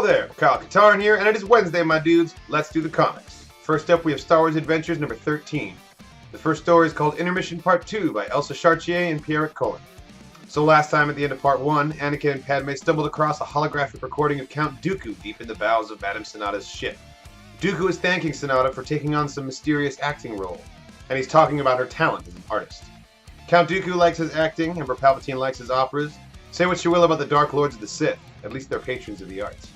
Hello there, Kyle Katarn here, and it is Wednesday, my dudes. Let's do the comics. First up, we have Star Wars Adventures number 13. The first story is called Intermission Part 2 by Elsa Chartier and Pierre Cohen. So last time at the end of Part 1, Anakin and Padme stumbled across a holographic recording of Count Dooku deep in the bowels of Madame Sonata's ship. Dooku is thanking Sonata for taking on some mysterious acting role, and he's talking about her talent as an artist. Count Dooku likes his acting, Emperor Palpatine likes his operas. Say what you will about the Dark Lords of the Sith, at least they're patrons of the arts.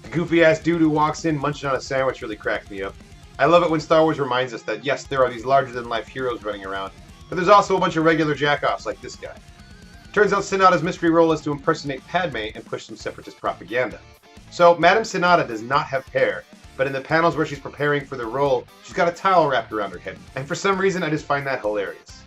The goofy-ass dude who walks in munching on a sandwich really cracked me up. I love it when Star Wars reminds us that yes, there are these larger-than-life heroes running around, but there's also a bunch of regular jackoffs like this guy. Turns out Sonata's mystery role is to impersonate Padme and push some separatist propaganda. So, Madame Sonata does not have hair, but in the panels where she's preparing for the role, she's got a towel wrapped around her head. And for some reason, I just find that hilarious.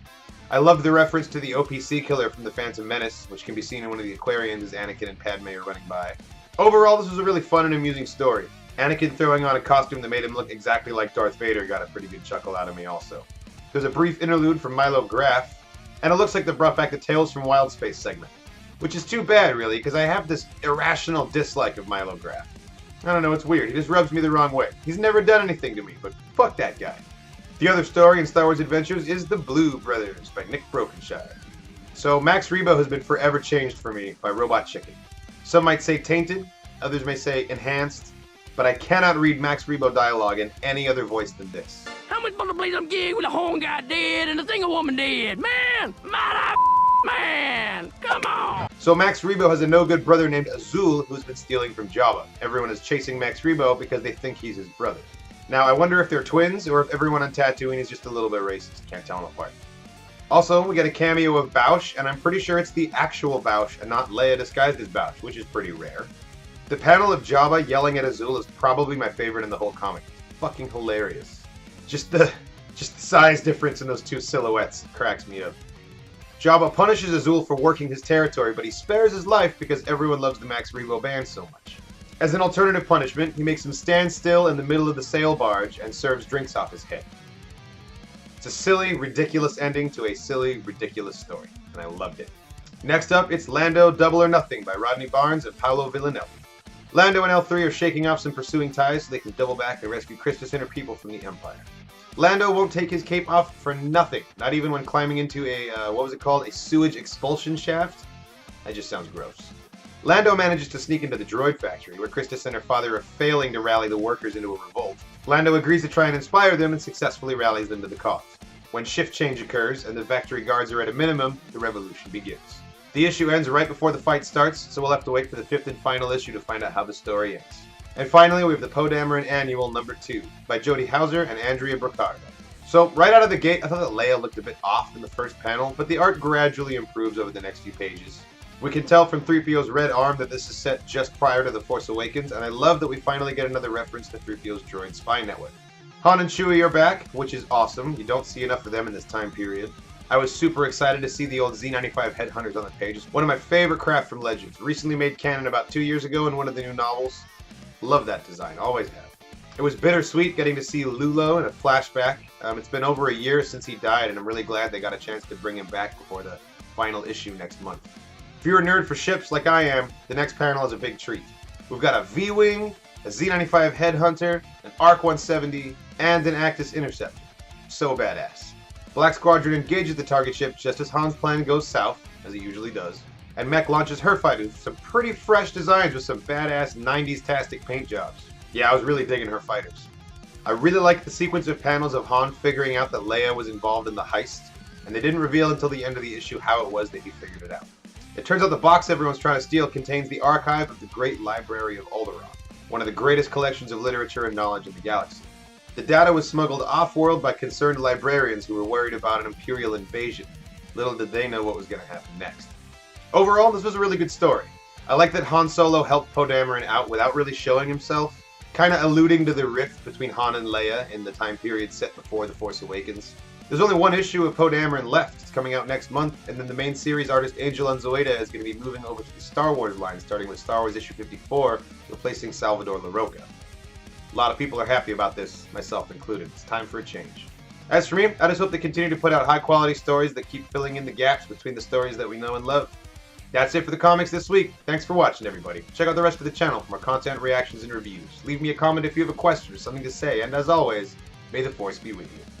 I love the reference to the OPC killer from The Phantom Menace, which can be seen in one of the Aquarians as Anakin and Padme are running by. Overall, this was a really fun and amusing story. Anakin throwing on a costume that made him look exactly like Darth Vader got a pretty good chuckle out of me also. There's a brief interlude from Milo Graff, and it looks like they brought back the Tales from Wild Space segment. Which is too bad, really, because I have this irrational dislike of Milo Graff. I don't know, it's weird. He just rubs me the wrong way. He's never done anything to me, but fuck that guy. The other story in Star Wars Adventures is The Blue Brothers by Nick Brokenshire. So, Max Rebo has been forever changed for me by Robot Chicken. Some might say tainted, others may say enhanced, but I cannot read Max Rebo dialogue in any other voice than this. How much money play some gig with a horn guy dead and a single woman dead? Man! Man! Come on! So Max Rebo has a no-good brother named Azul who's been stealing from Jabba. Everyone is chasing Max Rebo because they think he's his brother. Now, I wonder if they're twins or if everyone on Tatooine is just a little bit racist. Can't tell them apart. Also, we get a cameo of Bausch, and I'm pretty sure it's the actual Bausch and not Leia disguised as Bausch, which is pretty rare. The panel of Jabba yelling at Azul is probably my favorite in the whole comic. Fucking hilarious. Just the size difference in those two silhouettes cracks me up. Jabba punishes Azul for working his territory, but he spares his life because everyone loves the Max Rebo band so much. As an alternative punishment, he makes him stand still in the middle of the sail barge and serves drinks off his head. It's a silly, ridiculous ending to a silly, ridiculous story, and I loved it. Next up, it's Lando Double or Nothing by Rodney Barnes and Paolo Villanelli. Lando and L3 are shaking off some pursuing ties so they can double back and rescue Christus and her people from the Empire. Lando won't take his cape off for nothing, not even when climbing into a, a sewage expulsion shaft? That just sounds gross. Lando manages to sneak into the droid factory, where Christus and her father are failing to rally the workers into a revolt. Lando agrees to try and inspire them and successfully rallies them to the cause. When shift change occurs and the factory guards are at a minimum, the revolution begins. The issue ends right before the fight starts, so we'll have to wait for the fifth and final issue to find out how the story ends. And finally, we have the Poe Dameron Annual number 2 by Jody Hauser and Andrea Broccardo. So, right out of the gate, I thought that Leia looked a bit off in the first panel, but the art gradually improves over the next few pages. We can tell from 3PO's red arm that this is set just prior to The Force Awakens, and I love that we finally get another reference to 3PO's droid spy network. Han and Chewie are back, which is awesome. You don't see enough of them in this time period. I was super excited to see the old Z95 headhunters on the page. It's one of my favorite craft from Legends. Recently made canon about 2 years ago in one of the new novels. Love that design, always have. It was bittersweet getting to see Lulo in a flashback. It's been over a year since he died, and I'm really glad they got a chance to bring him back before the final issue next month. If you're a nerd for ships like I am, the next panel is a big treat. We've got a V-Wing, a Z95 Headhunter, an ARC 170, and an Actis Interceptor. So badass. Black Squadron engages the target ship just as Han's plan goes south, as it usually does, and Mech launches her fighters with some pretty fresh designs with some badass 90s-tastic paint jobs. Yeah, I was really digging her fighters. I really liked the sequence of panels of Han figuring out that Leia was involved in the heist, and they didn't reveal until the end of the issue how it was that he figured it out. It turns out the box everyone's trying to steal contains the archive of the Great Library of Alderaan, one of the greatest collections of literature and knowledge in the galaxy. The data was smuggled off-world by concerned librarians who were worried about an Imperial invasion. Little did they know what was going to happen next. Overall, this was a really good story. I like that Han Solo helped Poe Dameron out without really showing himself, kind of alluding to the rift between Han and Leia in the time period set before The Force Awakens. There's only one issue of Poe Dameron left. It's coming out next month, and then the main series artist Angel Unzueta is going to be moving over to the Star Wars line, starting with Star Wars issue 54, replacing Salvador Larroca. A lot of people are happy about this, myself included. It's time for a change. As for me, I just hope they continue to put out high-quality stories that keep filling in the gaps between the stories that we know and love. That's it for the comics this week. Thanks for watching, everybody. Check out the rest of the channel for more content, reactions, and reviews. Leave me a comment if you have a question or something to say, and as always, may the Force be with you.